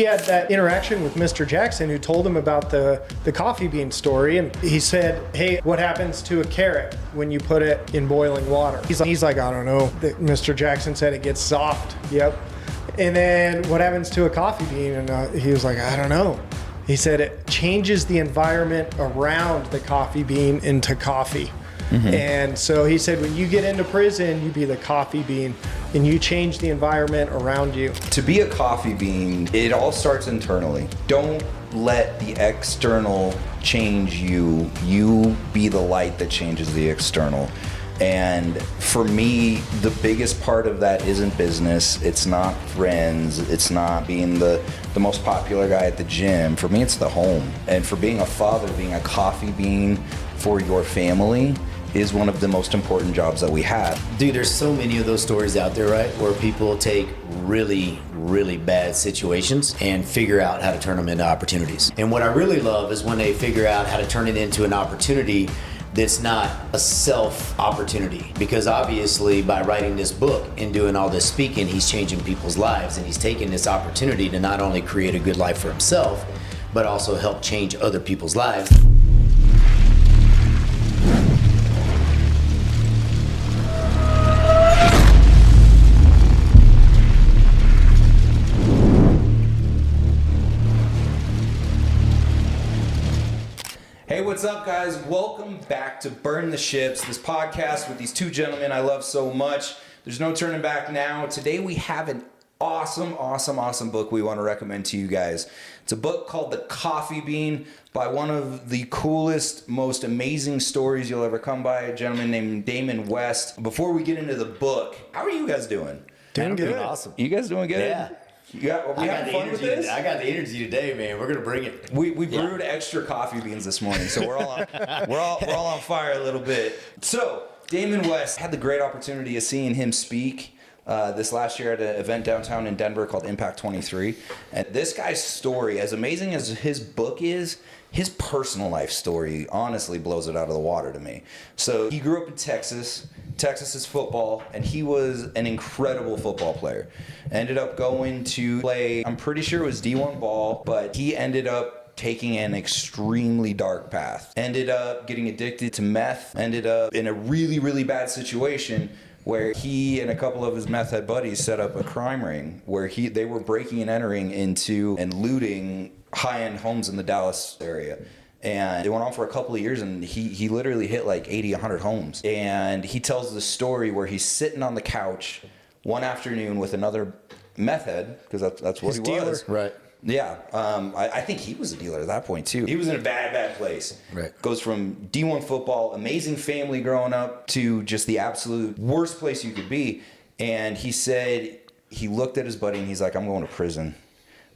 He had that interaction with Mr. Jackson, who told him about the coffee bean story, and he said, hey, what happens to a carrot when you put it in boiling water? He's like, I don't know. Mr. Jackson said it gets soft. Yep. And then what happens to a coffee bean? And he was like, I don't know. He said it changes the environment around the coffee bean into coffee. Mm-hmm. And so he said, when you get into prison, you be the coffee bean and you change the environment around you. To be a coffee bean, it all starts internally. Don't let the external change you. You be the light that changes the external. And for me, the biggest part of that isn't business. It's not friends. It's not being the most popular guy at the gym. For me, it's the home. And for being a father, being a coffee bean for your family is one of the most important jobs that we have. Dude, there's so many of those stories out there, right? Where people take really, really bad situations and figure out how to turn them into opportunities. And what I really love is when they figure out how to turn it into an opportunity that's not a self opportunity. Because obviously by writing this book and doing all this speaking, he's changing people's lives, and he's taking this opportunity to not only create a good life for himself, but also help change other people's lives. Hey, what's up, guys? Welcome back to Burn the Ships, this podcast with these two gentlemen I love so much. There's no turning back now. Today we have an awesome book we want to recommend to you guys. It's a book called The Coffee Bean by one of the coolest, most amazing stories you'll ever come by, a gentleman named Damon West. Before we get into the book, how are you guys doing? Doing good. Awesome. You guys doing good? Yeah. Are we having fun with this? I got the energy today, man. We're gonna bring it. We brewed extra coffee beans this morning, so we're all on fire a little bit. So Damon West, had the great opportunity of seeing him speak this last year at an event downtown in Denver called Impact 23. And this guy's story, as amazing as his book is, his personal life story honestly blows it out of the water to me. So he grew up in Texas. Texas is football, and he was an incredible football player. Ended up going to play, I'm pretty sure it was D1 ball, but he ended up taking an extremely dark path. Ended up getting addicted to meth, ended up in a really, really bad situation where he and a couple of his meth head buddies set up a crime ring where they were breaking and entering into and looting high-end homes in the Dallas area. And it went on for a couple of years, and he literally hit like 80, 100 homes. And he tells the story where he's sitting on the couch one afternoon with another meth head, because that's what he was. Right. Yeah. I think he was a dealer at that point, too. He was in a bad place. Right. Goes from D1 football, amazing family growing up, to just the absolute worst place you could be. And he said he looked at his buddy, and he's like, I'm going to prison.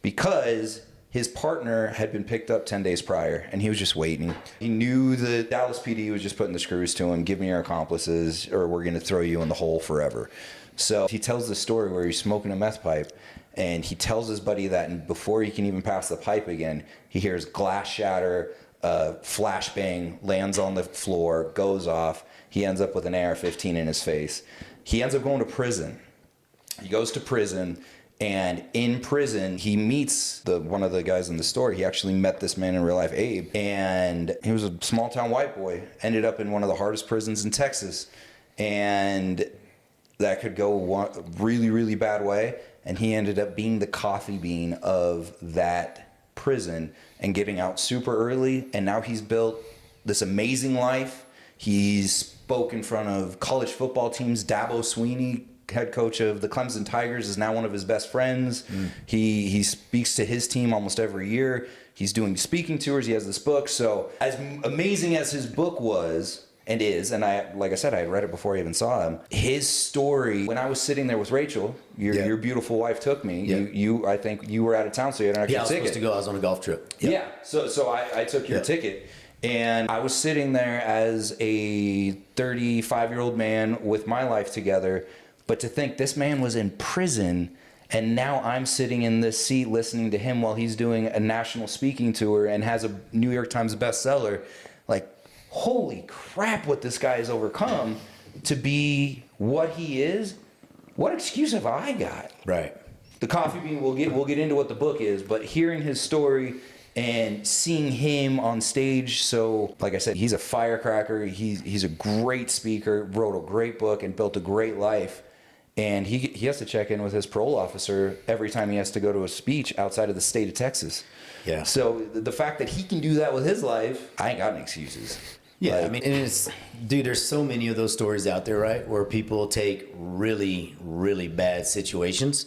Because his partner had been picked up 10 days prior, and he was just waiting. He knew the Dallas PD was just putting the screws to him, give me your accomplices, or we're going to throw you in the hole forever. So he tells the story where he's smoking a meth pipe, and he tells his buddy that, and before he can even pass the pipe again, he hears glass shatter, flashbang, lands on the floor, goes off. He ends up with an AR-15 in his face. He ends up going to prison. He goes to prison. And in prison, he meets one of the guys in the story. He actually met this man in real life, Abe. And he was a small town white boy, ended up in one of the hardest prisons in Texas. And that could go one really, really bad way. And he ended up being the coffee bean of that prison and getting out super early. And now he's built this amazing life. He's spoke in front of college football teams. Dabo Sweeney, head coach of the Clemson Tigers, is now one of his best friends. He speaks to his team almost every year. He's doing speaking tours. He has this book. So as amazing as his book was and is, and like I said, I had read it before I even saw him, his story, when I was sitting there with Rachel, your beautiful wife took me. Yeah. I think you were out of town, so you had an extra ticket. Yeah, I was supposed to go. I was on a golf trip. Yep. Yeah, so I took your ticket. And I was sitting there as a 35-year-old man with my life together. But to think this man was in prison, and now I'm sitting in this seat listening to him while he's doing a national speaking tour and has a New York Times bestseller, like, holy crap, what this guy has overcome to be what he is. What excuse have I got? Right. the coffee bean, we'll get into what the book is, but hearing his story and seeing him on stage. So like I said, he's a firecracker. He's a great speaker, wrote a great book and built a great life. And he has to check in with his parole officer every time he has to go to a speech outside of the state of Texas. Yeah. So the fact that he can do that with his life, I ain't got any excuses. Yeah, I mean, and it's, dude, there's so many of those stories out there, right? Where people take really, really bad situations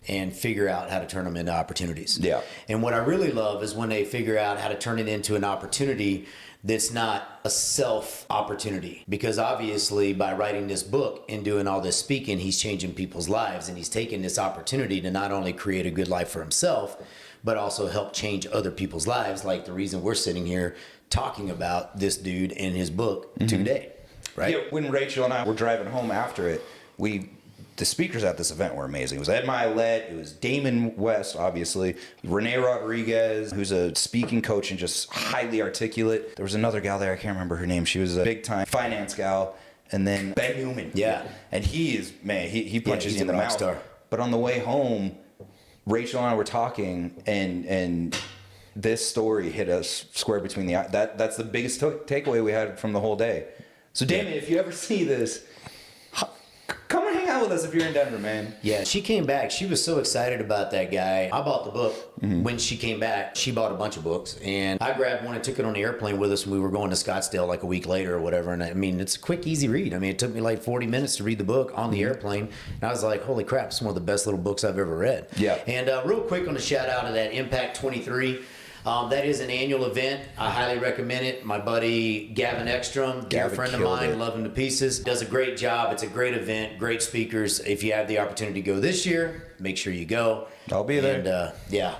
and figure out how to turn them into opportunities. Yeah. And what I really love is when they figure out how to turn it into an opportunity that's not a self opportunity. Because obviously by writing this book and doing all this speaking, he's changing people's lives, and he's taking this opportunity to not only create a good life for himself, but also help change other people's lives, like the reason we're sitting here talking about this dude and his book today, right? Yeah, when Rachel and I were driving home after it, the speakers at this event were amazing. It was Ed Milet, it was Damon West, obviously, Renee Rodriguez, who's a speaking coach and just highly articulate. There was another gal there, I can't remember her name. She was a big-time finance gal. And then Ben Newman. Yeah. And he is, man, he punches you in the rock mouth. star. But on the way home, Rachel and I were talking, and this story hit us square between the eyes. That's the biggest takeaway we had from the whole day. So, Damon, if you ever see this, come and hang out with us if you're in Denver, man. Yeah, she came back. She was so excited about that guy. I bought the book. When she came back, she bought a bunch of books. And I grabbed one and took it on the airplane with us when we were going to Scottsdale like a week later or whatever. And I mean, it's a quick, easy read. I mean, it took me like 40 minutes to read the book on the airplane. And I was like, holy crap, it's one of the best little books I've ever read. Yeah. And real quick on the shout out of that Impact 23. That is an annual event. I highly recommend it. My buddy Gavin Ekstrom, dear friend of mine, love him to pieces, does a great job. It's a great event, great speakers. If you have the opportunity to go this year, make sure you go. I'll be there. And yeah.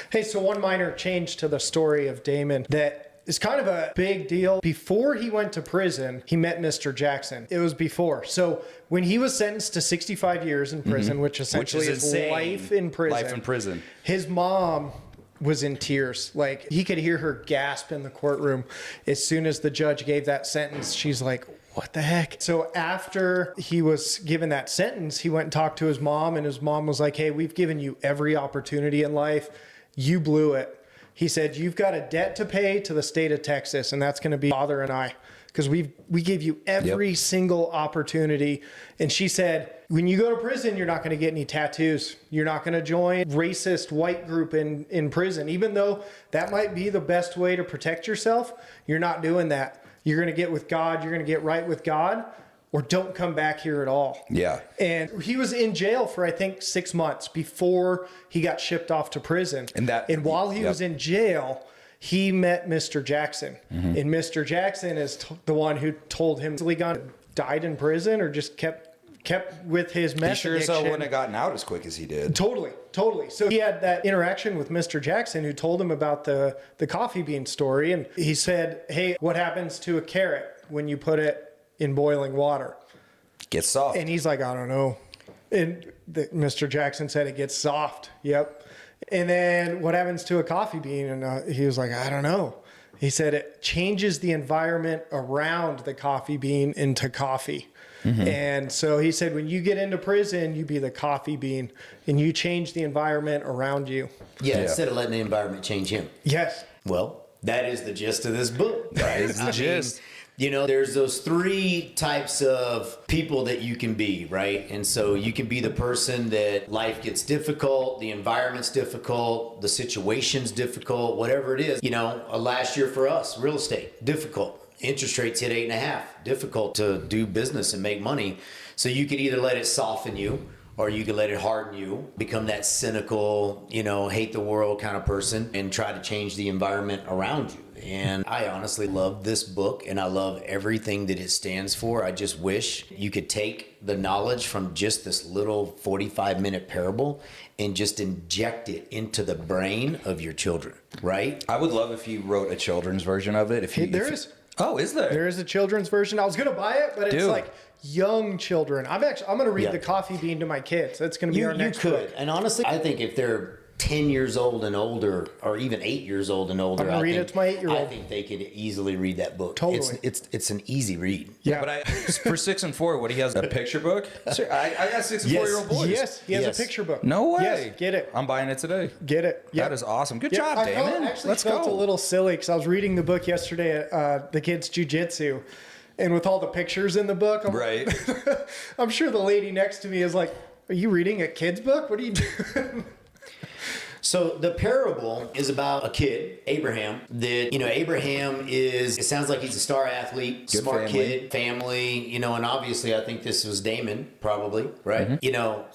Hey, so one minor change to the story of Damon that is kind of a big deal. Before he went to prison, he met Mr. Jackson. It was before. So when he was sentenced to 65 years in prison, which essentially is life in prison. Life in prison. His mom was in tears. Like, he could hear her gasp in the courtroom as soon as the judge gave that sentence. She's like, what the heck? So after he was given that sentence, he went and talked to his mom, and his mom was like, hey, we've given you every opportunity in life. You blew it. He said, you've got a debt to pay to the state of Texas, and that's going to be Father and I, because we gave you every single opportunity. And she said, when you go to prison, you're not going to get any tattoos. You're not going to join racist white group in prison. Even though that might be the best way to protect yourself, you're not doing that. You're going to get with God. You're going to get right with God, or don't come back here at all. Yeah. And he was in jail for, I think, 6 months before he got shipped off to prison. And while he was in jail, he met Mr. Jackson. And Mr. Jackson is the one who told him he died in prison or just kept with his meth He sure as addiction. hell wouldn't have gotten out as quick as he did. Totally. So he had that interaction with Mr. Jackson, who told him about the coffee bean story. And he said, hey, what happens to a carrot when you put it in boiling water? Gets soft. And he's like, I don't know. And Mr. Jackson said it gets soft. Yep. And then what happens to a coffee bean? And he was like, I don't know. He said it changes the environment around the coffee bean into coffee. And so he said, when you get into prison, you be the coffee bean and you change the environment around you. Yeah, instead of letting the environment change him. Yes. Well, that is the gist of this book. That is the gist. You know, there's those three types of people that you can be, right? And so you can be the person that life gets difficult, the environment's difficult, the situation's difficult, whatever it is. You know, last year for us, real estate, difficult. Interest rates hit 8.5, difficult to do business and make money. So you could either let it soften you, or you could let it harden you, become that cynical, you know, hate the world kind of person and try to change the environment around you. And I honestly love this book, and I love everything that it stands for. I just wish you could take the knowledge from just this little 45-minute parable and just inject it into the brain of your children, right? I would love if you wrote a children's version of it. There is. Oh, is there? There is a children's version. I was going to buy it, but it's like young children. I'm going to read the coffee bean to my kids. That's going to be our next book. And honestly, I think if they're 10 years old and older, or even 8 years old and older, I'm gonna read it to my 8-year-old. I think they could easily read that book. Totally. It's an easy read. Yeah. But for 6 and 4, what he has a picture book? I got 6 and 4-year-old boys. Yes, he has Yes. a picture book. No way. Yes, get it. I'm buying it today. Get it. Yep. That is awesome. Good Yeah, job, I Damon. actually Let's felt go. a little silly because I was reading the book yesterday at the kids' jujitsu, and with all the pictures in the book, Right. I'm sure the lady next to me is like, "Are you reading a kid's book? What are you doing?" So the parable is about a kid, Abraham, that, Abraham it sounds like he's a star athlete, Good smart family. kid, family, and obviously I think this was Damon, probably, right?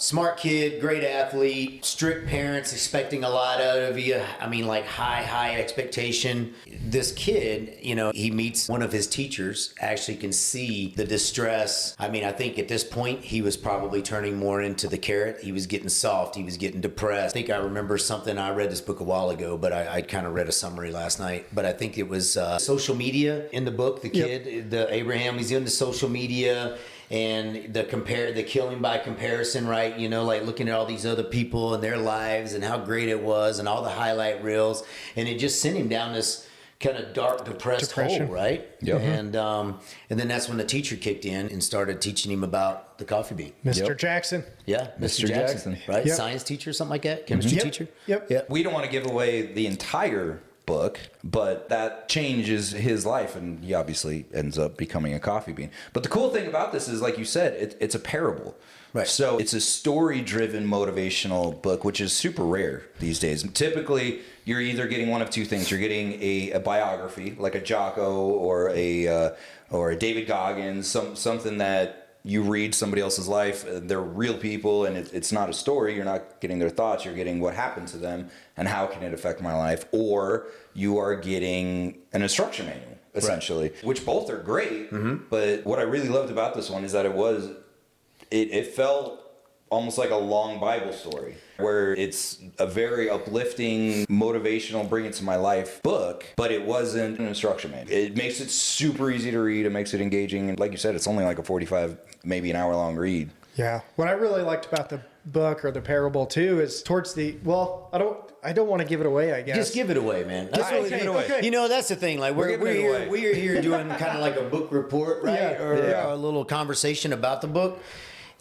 Smart kid, great athlete, strict parents expecting a lot out of you. I mean, like high expectation. This kid, he meets one of his teachers, actually can see the distress. I mean, I think at this point he was probably turning more into the carrot. He was getting soft. He was getting depressed. I think I remember something. I read this book a while ago, but I kind of read a summary last night. But I think it was social media in the book. The kid, the Abraham, he's into social media and the killing by comparison, right? Like looking at all these other people and their lives and how great it was and all the highlight reels, and it just sent him down this kind of dark, depressed hole, right? Yep. And then that's when the teacher kicked in and started teaching him about the coffee bean. Mr. Yep. Jackson. Yeah, Mr. Jackson, right? Yep. Science teacher, something like that. Chemistry Yep. teacher. Yep. Yeah. We don't want to give away the entire book, but that changes his life, and he obviously ends up becoming a coffee bean. But the cool thing about this is, like you said, it's a parable. Right. So it's a story-driven motivational book, which is super rare these days. Typically, you're either getting one of two things. You're getting a biography, like a Jocko or a David Goggins, something that you read somebody else's life. They're real people, and it's not a story. You're not getting their thoughts. You're getting what happened to them and how can it affect my life. Or you are getting an instruction manual, essentially, which both are great. But what I really loved about this one is that it felt almost like a long Bible story, where it's a very uplifting, motivational, bring it to my life book, but it wasn't an instruction manual. It makes it super easy to read. It makes it engaging. And like you said, it's only like a 45, maybe an hour long read. Yeah. What I really liked about the book or the parable too is towards the, I don't want to give it away, I guess. Just give it away, man. That's Okay, what give it away. okay. That's the thing. Like We're giving it away. we're here doing kind of like a book report, right? Yeah, Or yeah. a little conversation about the book.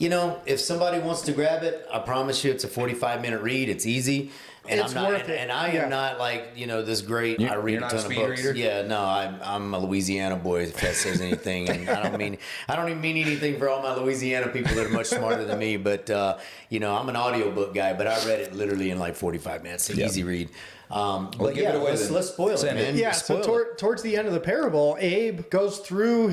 If somebody wants to grab it, I promise you it's a 45-minute read. It's easy. And It's I'm not, worth it. and I am not like, this great, I read you're a not ton a of speed books. reader? Yeah, no, I'm a Louisiana boy, if that says anything. And I don't even mean anything for all my Louisiana people that are much smarter than me. But, I'm an audiobook guy, but I read it literally in like 45 minutes. It's an easy read. But give it yeah, away then. let's spoil it, Send it. man. Yeah, so Spoil it. towards the end of the parable, Abe goes through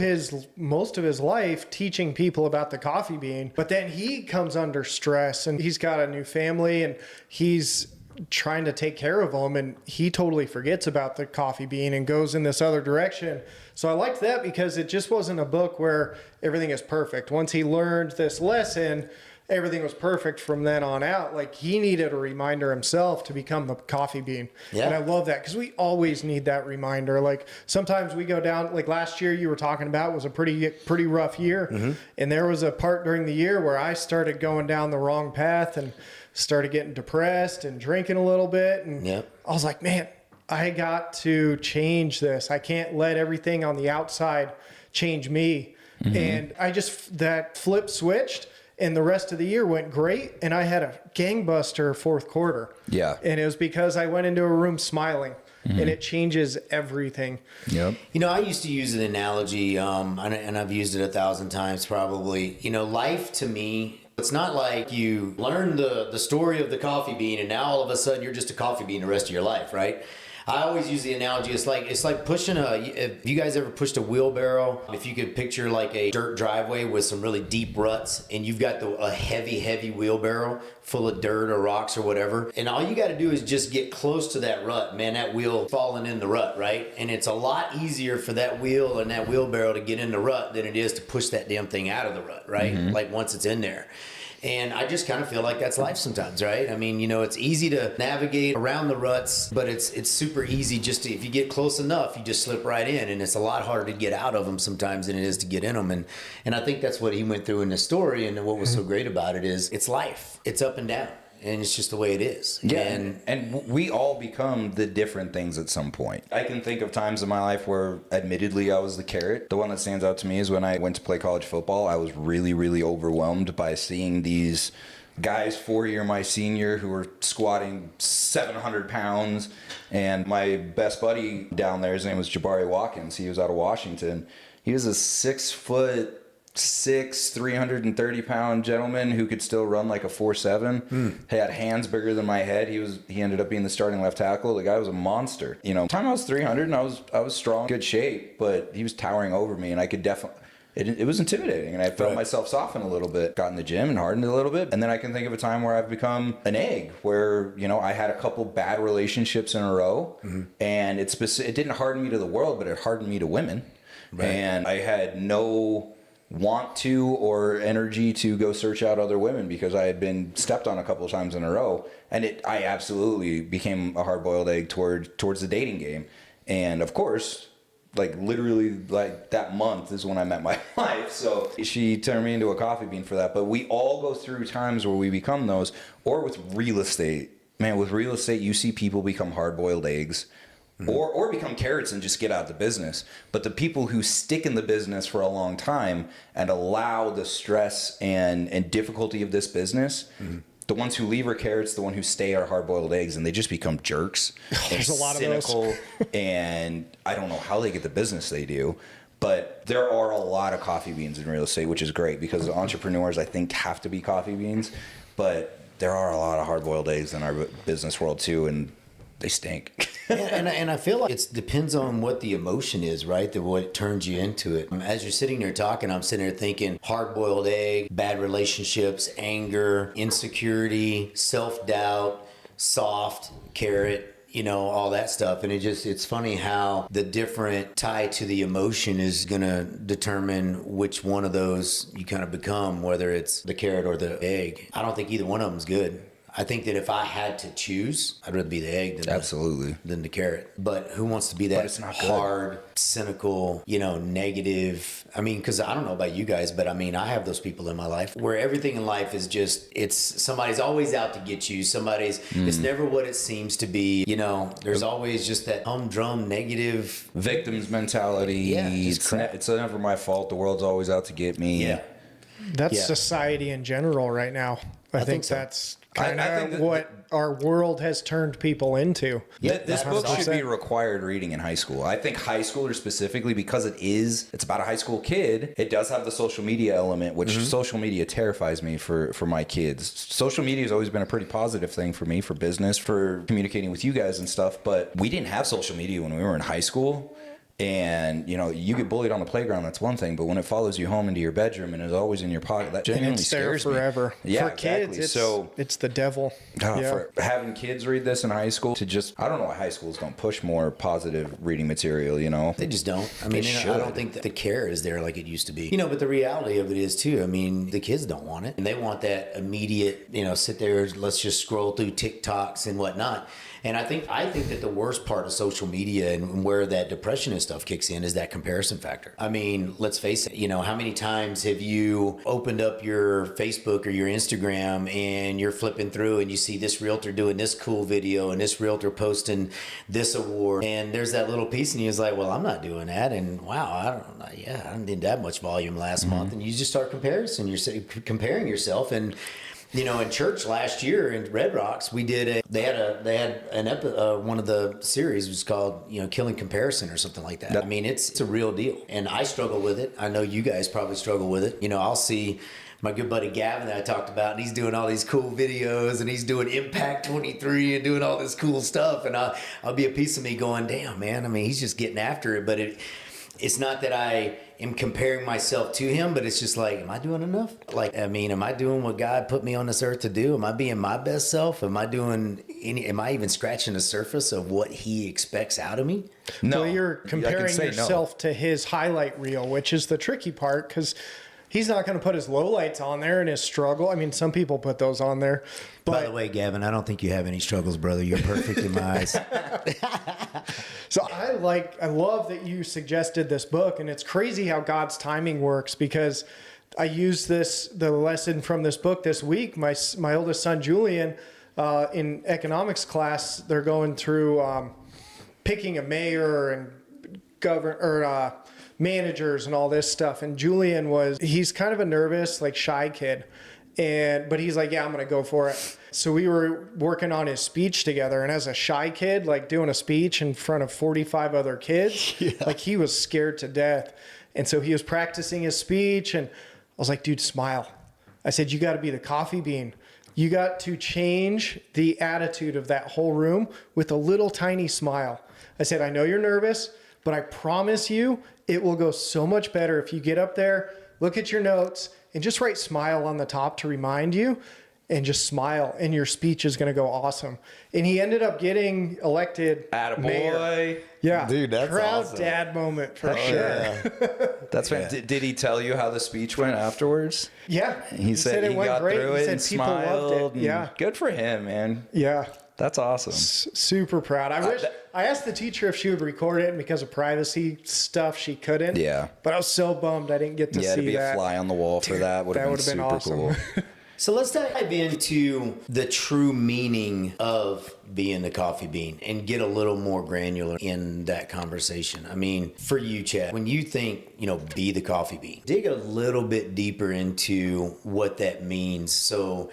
most of his life teaching people about the coffee bean, but then he comes under stress and he's got a new family and he's trying to take care of them, and he totally forgets about the coffee bean and goes in this other direction. So I liked that because it just wasn't a book where everything is perfect. Once he learned this lesson, everything was perfect from then on out. Like, he needed a reminder himself to become the coffee bean. Yeah. And I love that because we always need that reminder. Like, sometimes we go down, like last year you were talking about was a pretty rough year. And there was a part during the year where I started going down the wrong path and started getting depressed and drinking a little bit. And I was like, man, I got to change this. I can't let everything on the outside change me. And that flip switched. And the rest of the year went great. And I had a gangbuster fourth quarter. Yeah. And it was because I went into a room smiling. And it changes everything. Yep. I used to use an analogy, and I've used it 1,000 times probably. Life to me, it's not like you learn the story of the coffee bean and now all of a sudden you're just a coffee bean the rest of your life, right? I always use the analogy. It's like pushing if you guys ever pushed a wheelbarrow, if you could picture like a dirt driveway with some really deep ruts, and you've got a heavy wheelbarrow full of dirt or rocks or whatever, and all you got to do is just get close to that rut, man. That wheel falling in the rut, right? And it's a lot easier for that wheel and that wheelbarrow to get in the rut than it is to push that damn thing out of the rut, right? Like once it's in there. And I just kind of feel like that's life sometimes, right? I mean, it's easy to navigate around the ruts, but it's super easy just if you get close enough, you just slip right in. And it's a lot harder to get out of them sometimes than it is to get in them. And I think that's what he went through in the story. And what was so great about it is it's life. It's up and down. and it's just the way it is. Yeah, And and we all become the different things at some point. I can think of times in my life where, admittedly, I was the carrot. The one that stands out to me is when I went to play college football. I was really, really overwhelmed by seeing these guys 4 year my senior who were squatting 700 pounds, and my best buddy down there, his name was Jabari Watkins. He was out of Washington. He was a 6'6", 330-pound gentleman who could still run like a 4.7. He had hands bigger than my head. He ended up being the starting left tackle. The guy was a monster. You know, time I was 300 and I was strong, good shape, but he was towering over me, and I could definitely. It was intimidating, and I felt myself soften a little bit. Got in the gym and hardened a little bit, and then I can think of a time where I've become an egg, where I had a couple bad relationships in a row, and it didn't harden me to the world, but it hardened me to women, and I had no want to or energy to go search out other women because I had been stepped on a couple of times in a row, and I absolutely became a hard-boiled egg towards the dating game, and of course. Like literally like that month is when I met my wife. So she turned me into a coffee bean for that. But we all go through times where we become those, or with real estate. Man, with real estate, you see people become hard-boiled eggs or become carrots and just get out of the business. But the people who stick in the business for a long time and allow the stress and difficulty of this business, the ones who leave are carrots, the ones who stay are hard-boiled eggs, and they just become jerks. There's a lot cynical, of those. and I don't know how they get the business they do. But there are a lot of coffee beans in real estate, which is great because entrepreneurs, I think, have to be coffee beans. But there are a lot of hard-boiled eggs in our business world, too, and they stink. and I feel like it depends on what the emotion is, right? What turns you into it. As you're sitting there talking, I'm sitting there thinking hard-boiled egg, bad relationships, anger, insecurity, self-doubt, soft, carrot, all that stuff. And it's funny how the different tie to the emotion is going to determine which one of those you kind of become, whether it's the carrot or the egg. I don't think either one of them is good. I think that if I had to choose, I'd rather be the egg than the carrot. But who wants to be that hard, cynical, negative? I mean, because I don't know about you guys, but I mean, I have those people in my life where everything in life is just, somebody's always out to get you. It's never what it seems to be. There's always just that humdrum negative. Victim's mentality. Yeah, it's never my fault. The world's always out to get me. Yeah. That's society in general right now. I think so. that's kind of what our world has turned people into. Yeah, this book should be required reading in high school. I think high schoolers specifically, because it's about a high school kid, it does have the social media element, which social media terrifies me for my kids. Social media has always been a pretty positive thing for me, for business, for communicating with you guys and stuff, but we didn't have social media when we were in high school. And, you get bullied on the playground, that's one thing. But when it follows you home into your bedroom and is always in your pocket, that genuinely scares me. Forever. Yeah, for kids, it's the devil. For having kids read this in high school, I don't know why high schools don't push more positive reading material, They just don't. I mean, I don't think that the care is there like it used to be. But the reality of it is, too, I mean, the kids don't want it. And they want that immediate, sit there, let's just scroll through TikToks and whatnot. And I think that the worst part of social media and where that depression and stuff kicks in is that comparison factor. I mean, let's face it, how many times have you opened up your Facebook or your Instagram and you're flipping through and you see this realtor doing this cool video and this realtor posting this award, and there's that little piece and you're like, well, I'm not doing that, and wow, I didn't that much volume last month, and you just start comparing yourself. And in church last year in Red Rocks, they had one of the series was called, Killing Comparison or something like that. I mean, it's a real deal. And I struggle with it. I know you guys probably struggle with it. I'll see my good buddy Gavin that I talked about, and he's doing all these cool videos, and he's doing Impact 23 and doing all this cool stuff. And I'll be a piece of me going, damn, man, I mean, he's just getting after it. But it's not that I am comparing myself to him, but it's just like, am I doing enough? Am I doing what God put me on this earth to do? Am I being my best self? Am I even scratching the surface of what he expects out of me? No. Well, you're comparing yourself to his highlight reel, which is the tricky part, because he's not going to put his lowlights on there and his struggle. I mean, some people put those on there. But by the way, Gavin, I don't think you have any struggles, brother. You're perfect in my eyes. So I love that you suggested this book, and it's crazy how God's timing works, because I used the lesson from this book this week. My oldest son, Julian, in economics class, they're going through picking a mayor and managers and all this stuff. And Julian he's kind of a nervous, like shy kid. But he's like, yeah, I'm going to go for it. So we were working on his speech together. And as a shy kid, like doing a speech in front of 45 other kids, like he was scared to death. And so he was practicing his speech and I was like, dude, smile. I said, you got to be the coffee bean. You got to change the attitude of that whole room with a little tiny smile. I said, I know you're nervous, but I promise you it will go so much better if you get up there, look at your notes, and just write smile on the top to remind you, and just smile, and your speech is going to go awesome. And he ended up getting elected mayor. Yeah. Dude, that's proud awesome. Dad moment for sure. Yeah. That's fantastic. Did he tell you how the speech went afterwards? Yeah. He said he got through it and people loved smiled. it. Yeah. Good for him, man. Yeah. That's awesome. Super proud. I asked the teacher if she would record it, and because of privacy stuff, she couldn't. Yeah. But I was so bummed I didn't get to see that. To be a fly on the wall for that would have been super awesome. cool. So let's dive into the true meaning of being the coffee bean and get a little more granular in that conversation. I mean, for you, Chad, when you think, be the coffee bean, dig a little bit deeper into what that means. So,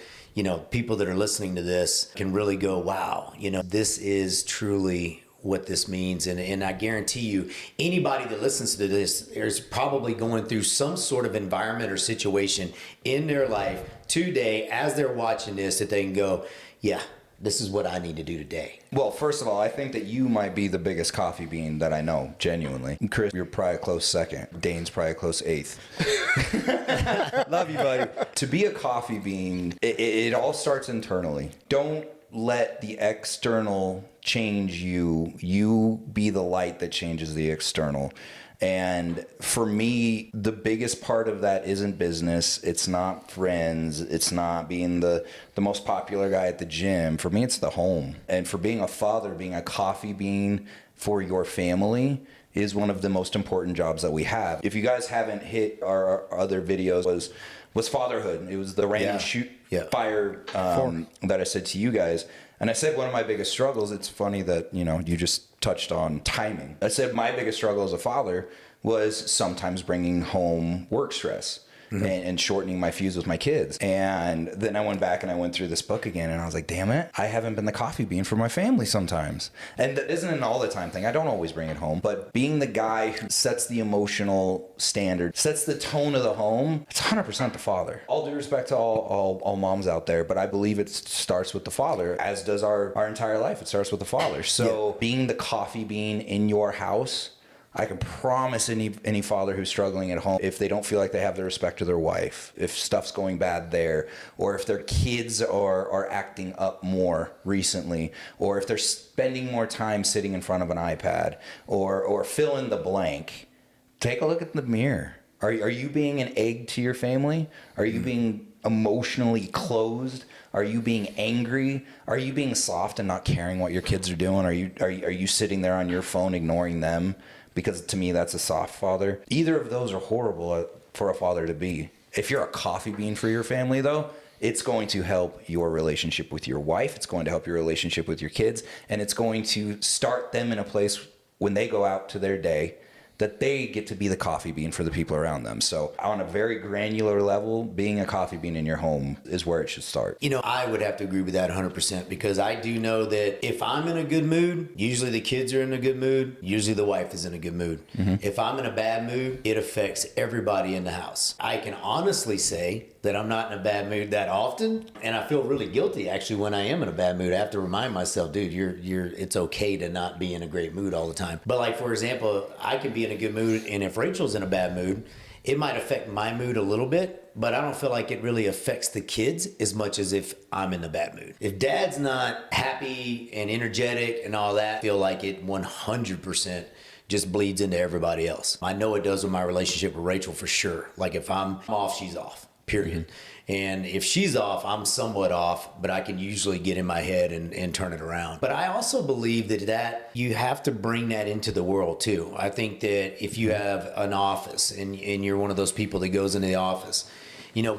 people that are listening to this can really go, wow, this is truly what this means. And I guarantee you, anybody that listens to this is probably going through some sort of environment or situation in their life today as they're watching this that they can go, yeah, this is what I need to do today. Well, first of all, I think that you might be the biggest coffee bean that I know, genuinely. Chris, you're probably a close second. Dane's probably a close eighth. Love you, buddy. To be a coffee bean, it all starts internally. Don't let the external change you. You be the light that changes the external. And for me, the biggest part of that isn't business. It's not friends. It's not being the most popular guy at the gym. For me, it's the home. And for being a father, being a coffee bean for your family is one of the most important jobs that we have. If you guys haven't hit our other videos, was fatherhood. It was the random fire that I said to you guys. And I said one of my biggest struggles, it's funny that, you just touched on timing. I said my biggest struggle as a father was sometimes bringing home work stress. And shortening my fuse with my kids. And then I went back and I went through this book again and I was like, damn it, I haven't been the coffee bean for my family sometimes. And that isn't an all the time thing. I don't always bring it home. But being the guy who sets the emotional standard, sets the tone of the home, it's 100% the father. All due respect to all moms out there, but I believe it starts with the father, as does our entire life. It starts with the father. So being the coffee bean in your house, I can promise any father who's struggling at home, if they don't feel like they have the respect to their wife, if stuff's going bad there, or if their kids are acting up more recently, or if they're spending more time sitting in front of an iPad, or fill in the blank, take a look at the mirror. Are you being an egg to your family? Are you being emotionally closed? Are you being angry? Are you being soft and not caring what your kids are doing? Are you sitting there on your phone ignoring them? Because to me, that's a soft father. Either of those are horrible for a father to be. If you're a coffee bean for your family, though, it's going to help your relationship with your wife. It's going to help your relationship with your kids. And it's going to start them in a place when they go out to their day that they get to be the coffee bean for the people around them. So on a very granular level, being a coffee bean in your home is where it should start. I would have to agree with that 100% because I do know that if I'm in a good mood, usually the kids are in a good mood, usually the wife is in a good mood. If I'm in a bad mood, it affects everybody in the house. I can honestly say that I'm not in a bad mood that often, and I feel really guilty actually when I am in a bad mood. I have to remind myself, dude, it's okay to not be in a great mood all the time. But like, for example, I could be in a good mood, and if Rachel's in a bad mood, it might affect my mood a little bit, but I don't feel like it really affects the kids as much as if I'm in a bad mood. If Dad's not happy and energetic and all that, I feel like it 100% just bleeds into everybody else. I know it does with my relationship with Rachel for sure. Like if I'm off, she's off. period. And if she's off, I'm somewhat off, but I can usually get in my head and turn it around. But I also believe that you have to bring that into the world too. I think that if you have an office and you're one of those people that goes into the office,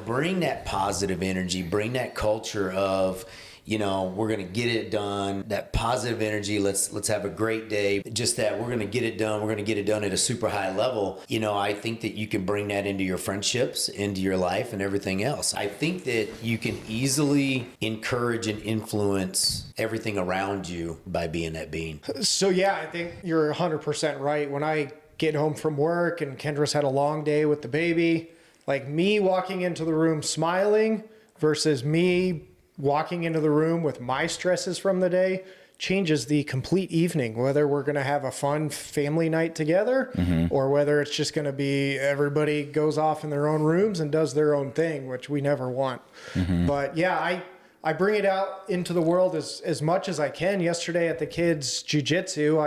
bring that positive energy, bring that culture of, we're going to get it done, that positive energy. Let's have a great day. Just that we're going to get it done. We're going to get it done at a super high level. I think that you can bring that into your friendships, into your life and everything else. I think that you can easily encourage and influence everything around you by being that being. So yeah, I think you're 100% right. When I get home from work and Kendra's had a long day with the baby, like me walking into the room smiling versus me walking into the room with my stresses from the day changes the complete evening, whether we're going to have a fun family night together or whether it's just going to be everybody goes off in their own rooms and does their own thing, which we never want. But yeah, I bring it out into the world as much as I can. Yesterday at the kids' jiu-jitsu,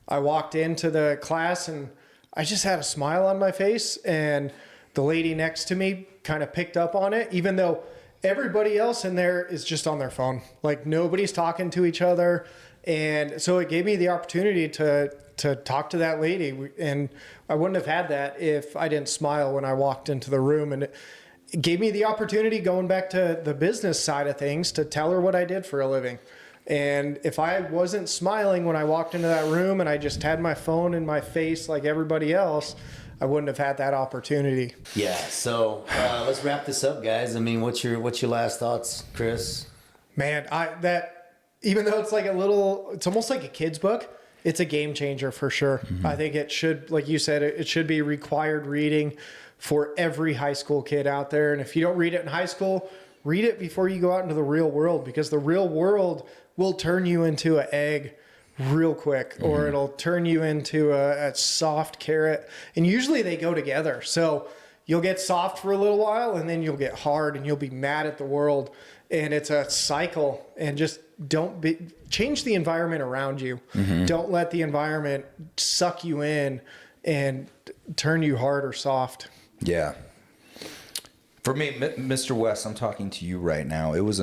I walked into the class and I just had a smile on my face, and the lady next to me kind of picked up on it, even though everybody else in there is just on their phone. Like nobody's talking to each other. And so it gave me the opportunity to talk to that lady. And I wouldn't have had that if I didn't smile when I walked into the room. And it gave me the opportunity, going back to the business side of things, to tell her what I did for a living. And if I wasn't smiling when I walked into that room and I just had my phone in my face like everybody else, I wouldn't have had that opportunity. Yeah. So let's wrap this up, guys. I mean, what's your last thoughts, Chris? Man, even though it's it's almost like a kid's book, it's a game changer for sure. I think it should, like you said, it should be required reading for every high school kid out there. And if you don't read it in high school, read it before you go out into the real world, because the real world will turn you into an egg real quick, or it'll turn you into a soft carrot. And usually they go together. So you'll get soft for a little while and then you'll get hard and you'll be mad at the world. And it's a cycle. And just change the environment around you. Don't let the environment suck you in and turn you hard or soft. Yeah. For me, Mr. West, I'm talking to you right now. It was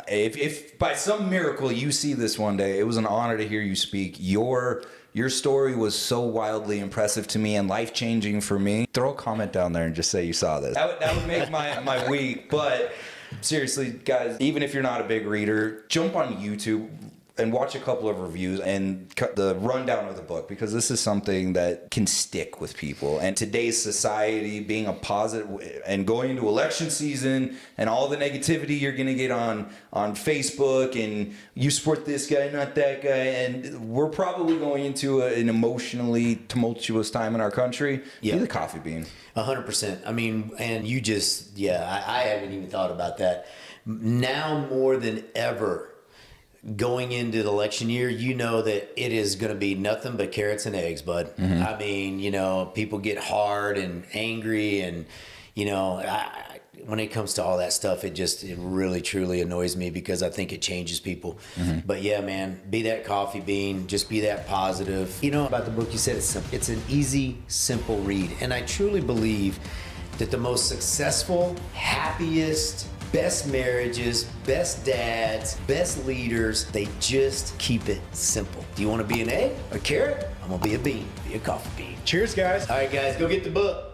if by some miracle you see this one day, it was an honor to hear you speak. Your story was so wildly impressive to me and life-changing for me. Throw a comment down there and just say you saw this. That would make my week. But seriously, guys, even if you're not a big reader, jump on YouTube and watch a couple of reviews and cut the rundown of the book, because this is something that can stick with people. And today's society, being a positive and going into election season and all the negativity you're going to get on Facebook, and you support this guy, not that guy. And we're probably going into an emotionally tumultuous time in our country. Yeah. Be the coffee bean. 100%. I mean, and you just, I haven't even thought about that. Now more than ever, going into the election year, you know that it is going to be nothing but carrots and eggs, bud. I mean, people get hard and angry, and when it comes to all that stuff, it really truly annoys me, because I think it changes people. But yeah, man, be that coffee bean, just be that positive. About the book, you said it's an easy, simple read, and I truly believe that the most successful, happiest, best marriages, best dads, best leaders, they just keep it simple. Do you want to be an egg, a carrot? I'm going to be a bean, be a coffee bean. Cheers, guys. All right, guys, go get the book.